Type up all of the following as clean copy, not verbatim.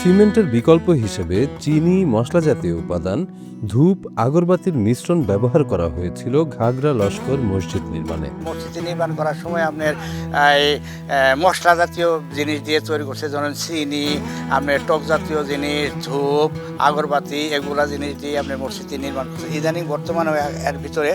সিমেন্টের বিকল্প হিসেবে চিনি, মশলা জাতীয় উপাদান, ধূপ, আগরবাতির মিশ্রণ ব্যবহার করা হয়েছিল ঘাগরা লস্কর মসজিদ নির্মাণে। মসজিদটি নির্মাণ করার সময় আপনার এই মশলা জাতীয় জিনিস দিয়ে তৈরি করছে, যেমন চিনি, আপনার টক জাতীয় জিনিস, ধূপ, আগরবাতি, এগুলা জিনিস দিয়ে আপনার মসজিদটি নির্মাণ করছে। ইদানিং বর্তমানে এর ভিতরে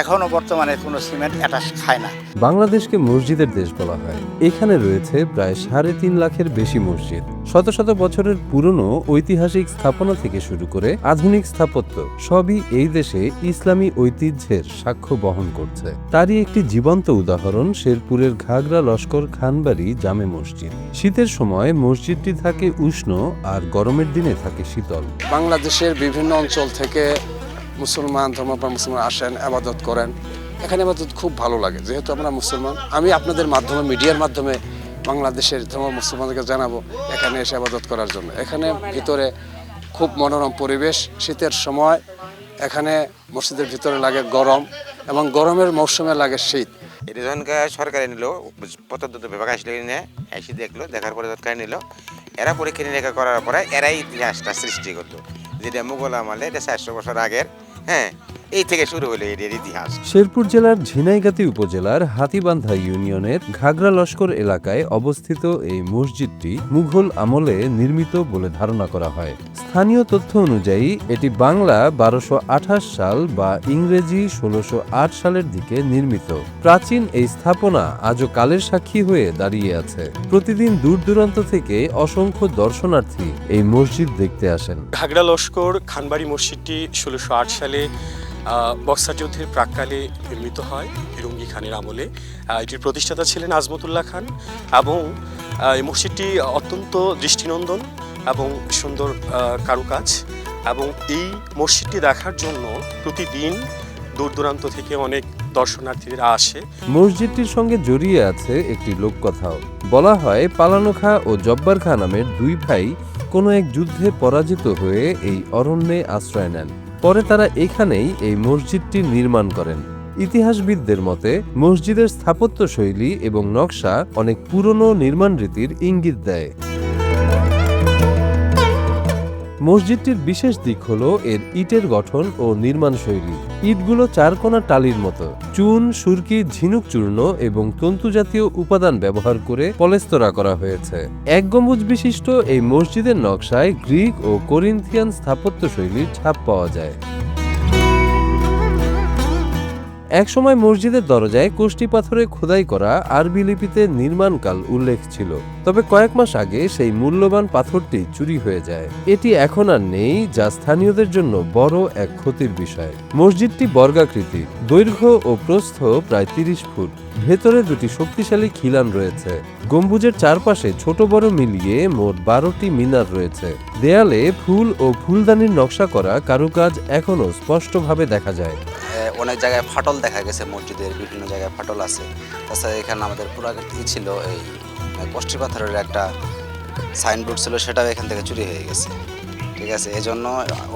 এখনও বর্তমানে কোনো সিমেন্ট অ্যাটাচ খায় না। বাংলাদেশকে মসজিদের দেশ বলা হয়। এখানে রয়েছে প্রায় 3.5 লাখের বেশি মসজিদ। শত শত বছরের পুরনো ঐতিহাসিক স্থাপনা থেকে শুরু করে আধুনিক স্থাপত্য সবই এই দেশে ইসলামী ঐতিহ্যের সাক্ষ্য বহন করছে। তারই একটি জীবন্ত উদাহরণ শেরপুরের ঘাগরা লস্কর খানবাড়ি জামে মসজিদ। শীতের সময় মসজিদটি থাকে উষ্ণ আর গরমের দিনে থাকে শীতল। বাংলাদেশের বিভিন্ন অঞ্চল থেকে মুসলমান ধর্মপ্রাণ মুসলমান আসেন, আবাদত করেন। এখানে আবাদত খুব ভালো লাগে, যেহেতু আমরা মুসলমান। আমি আপনাদের মাধ্যমে, মিডিয়ার মাধ্যমে বাংলাদেশের ধর্ম মুসলমানদেরকে জানাবো এখানে এসে আবাদত করার জন্য। এখানে ভিতরে খুব মনোরম পরিবেশ। শীতের সময় এখানে মসজিদের ভিতরে লাগে গরম, এবং গরমের মৌসুমে লাগে শীত। এটা যখন সরকারে নিল, প্রত্যন্ত বিভাগ আসলে এসে দেখলো, দেখার পরে সরকার নিল, এরা পরীক্ষা নিরীক্ষা করার পরে এরাই ইতিহাসটা সৃষ্টি করলো, যেটা মুঘল আমলে, এটা 400 বছর আগের। এই থেকে শুরু হলো এর ইতিহাস। শেরপুর জেলার ঝিনাইগাতী উপজেলার হাতীবান্ধা ইউনিয়নের ঘাগরা লস্কর এলাকায় অবস্থিত এই মসজিদটি মুঘল আমলে নির্মিত বলে ধারণা করা হয়। স্থানীয় তথ্য অনুযায়ী এটি বাংলা 1228 সাল বা ইংরেজি 1608 সালের দিকে নির্মিত। প্রাচীন এই স্থাপনা আজও কালের সাক্ষী হয়ে দাঁড়িয়ে আছে। প্রতিদিন দূর দূরান্ত থেকে অসংখ্য দর্শনার্থী এই মসজিদ দেখতে আসেন। ঘাগরা লস্কর খানবাড়ি মসজিদটি 1608 সালে বক্সার যুদ্ধের প্রাক্কালে নির্মিত হয় ফিরঙ্গি খানের আমলে। এটির প্রতিষ্ঠাতা ছিলেন আজমতুল্লাহ খান, এবং এই মসজিদটি অত্যন্ত দৃষ্টিনন্দন এবং সুন্দর কারুকাজ। এবং এই মসজিদটি দেখার জন্য প্রতিদিন দূর দূরান্ত থেকে অনেক দর্শনার্থীরা আসে। মসজিদটির সঙ্গে জড়িয়ে আছে একটি লোককথাও। বলা হয় পালানো খা ও জব্বার খা নামের দুই ভাই কোনো এক যুদ্ধে পরাজিত হয়ে এই অরণ্যে আশ্রয় নেন। পরে তারা এখানেই এই মসজিদটি নির্মাণ করেন। ইতিহাসবিদদের মতে মসজিদের স্থাপত্য শৈলী এবং নকশা অনেক পুরনো নির্মাণ রীতির ইঙ্গিত দেয়। মসজিদটির বিশেষ দিক হল এর ইটের গঠন ও নির্মাণ শৈলী। ইটগুলো চারকোনা টালির মতো। চুন, সুরকি, ঝিনুক চূর্ণ এবং তন্তু জাতীয় উপাদান ব্যবহার করে পলেস্তরা করা হয়েছে। এক গম্বুজ বিশিষ্ট এই মসজিদের নকশায় গ্রিক ও করিন্থিয়ান স্থাপত্য শৈলীর ছাপ পাওয়া যায়। একসময় মসজিদের দরজায় কোষ্টি পাথরে খোদাই করা আরবি লিপিতে নির্মাণকাল উল্লেখ ছিল। তবে কয়েক মাস আগে সেই মূল্যবান পাথরটি চুরি হয়ে যায়। এটি এখন আর নেই, যা স্থানীয়দের জন্য বড় এক ক্ষতির বিষয়। মসজিদটি বর্গাকৃতির, দৈর্ঘ্য ও প্রস্থ প্রায় 30 ফুট। ভেতরে দুটি শক্তিশালী খিলান রয়েছে। গম্বুজের চারপাশে ছোট বড় মিলিয়ে মোট 12টি মিনার রয়েছে। দেয়ালে ফুল ও ফুলদানির নকশা করা কারুকাজ এখনো স্পষ্টভাবে দেখা যায়। অনেক জায়গায় ফাটল দেখা গেছে, মসজিদের বিভিন্ন জায়গায় ফাটল আছে। তাছাড়া এখানে আমাদের পুরাকীর্তি ছিল, এই কষ্টি পাথরের একটা সাইনবোর্ড ছিল, সেটাও এখান থেকে চুরি হয়ে গেছে। ঠিক আছে, এজন্য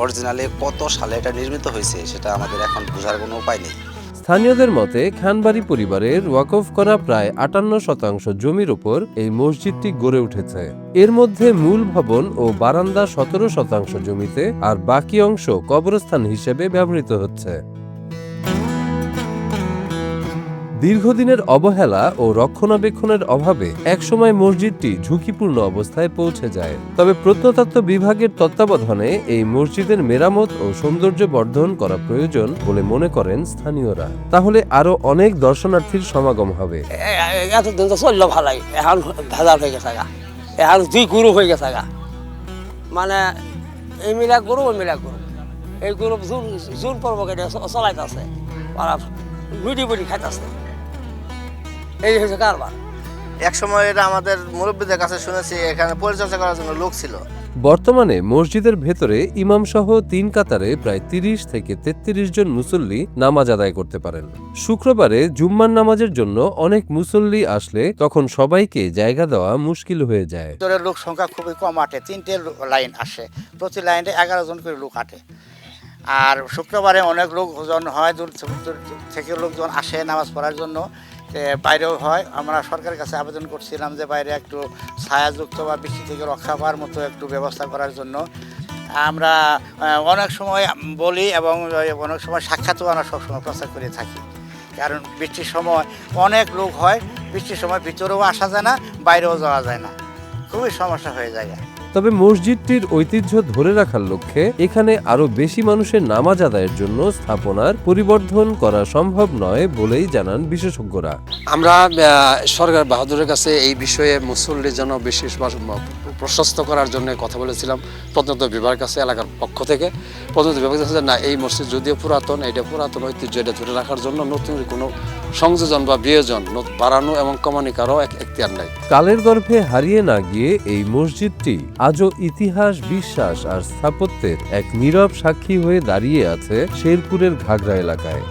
অরিজিনালি কত সালে এটা নির্মিত হয়েছে সেটা আমাদের এখন বোঝার কোনো উপায় নেই। স্থানীয়দের মতে খানবাড়ি পরিবারের ওয়াকফ করা প্রায় 58% জমির ওপর এই মসজিদটি গড়ে উঠেছে। এর মধ্যে মূল ভবন ও বারান্দা 17% জমিতে, আর বাকি অংশ কবরস্থান হিসেবে ব্যবহৃত হচ্ছে। দীর্ঘদিনের অবহেলা ও রক্ষণাবেক্ষণের অভাবে একসময় মসজিদটি ঝুঁকিপূর্ণ অবস্থায় পৌঁছে যায়। তবে প্রত্নতত্ত্ব বিভাগের তত্ত্বাবধানে এই মসজিদের মেরামত ও সৌন্দর্য বর্ধন করা প্রয়োজন বলে মনে করেন স্থানীয়রা। তাহলে আরো অনেক দর্শনার্থীর সমাগম হবে। এতদিন তো চললো ভালাই, এখন ভেজাল হয়ে গেছে গা, এখন দুই গুরু হয়ে গেছে গা। মানে এই মিলা গুরু, ওই মিলা গুরু, এই গুরু জোর পর্ব কেটে চলাইতেছে, লুটি বুটি খাইতেছে। এই হয়েছে কারবার। এক সময় এটা আমাদের মুরব্বীদের কাছে শুনেছি এখানে পরিচর্যা করার জন্য লোক ছিল। বর্তমানে মসজিদের ভেতরে ইমাম সহ 3 কাতারে প্রায় 30 থেকে 33 জন মুসল্লি নামাজ আদায় করতে পারেন। শুক্রবারে জুম্মার নামাজের জন্য অনেক মুসল্লি আসলে তখন সবাইকে জায়গা দেওয়া মুশকিল হয়ে যায়। লোক সংখ্যা খুবই কম আটে, 3টে লাইন আসে, প্রতি লাইনে 11 জন করে লোক আটে। আর শুক্রবারে অনেক লোকজন হয়, দূর থেকে লোকজন আসে নামাজ পড়ার জন্য। বাইরেও হয়। আমরা সরকারের কাছে আবেদন করছিলাম যে বাইরে একটু ছায়াযুক্ত বা বৃষ্টি থেকে রক্ষা পাওয়ার মতো একটু ব্যবস্থা করার জন্য। আমরা অনেক সময় বলি এবং অনেক সময় সাক্ষাৎও আমরা সবসময় প্রচার করে থাকি, কারণ বৃষ্টির সময় অনেক লোক হয়, বৃষ্টির সময় ভিতরেও আসা যায় না, বাইরেও যাওয়া যায় না, খুবই সমস্যা হয়ে যায়। তবে মসজিদটির ঐতিহ্য ধরে রাখার লক্ষ্যে এখানে আরো বেশি মানুষের নামাজ আদায়ের জন্য স্থাপনার পরিবর্ধন করা সম্ভব নয় বলেই জানান বিশেষজ্ঞরা। আমরা সরকার বাহাদুরের কাছে এই বিষয়ে মুসল্লির জন্য বিশেষ প্রশস্ত করার জন্য কথা বলেছিলাম প্রত্নতত্ত্ব বিভাগের কাছে, এলাকার পক্ষ থেকে। প্রত্নতত্ত্ব বিভাগের কাছে না, এই মসজিদ যদিও পুরাতন, এটা পুরাতন ঐতিহ্য, এটা ধরে রাখার জন্য নতুন কোনো সংযোজন বা বিয়োজন বাড়ানো এবং কমানি কারও এখতিয়ার নাই। কালের গর্ভে হারিয়ে না গিয়ে এই মসজিদটি আজও ইতিহাস, বিশ্বাস আর স্থাপত্যের এক নীরব সাক্ষী হয়ে দাঁড়িয়ে আছে শেরপুরের ঘাগড়া এলাকায়।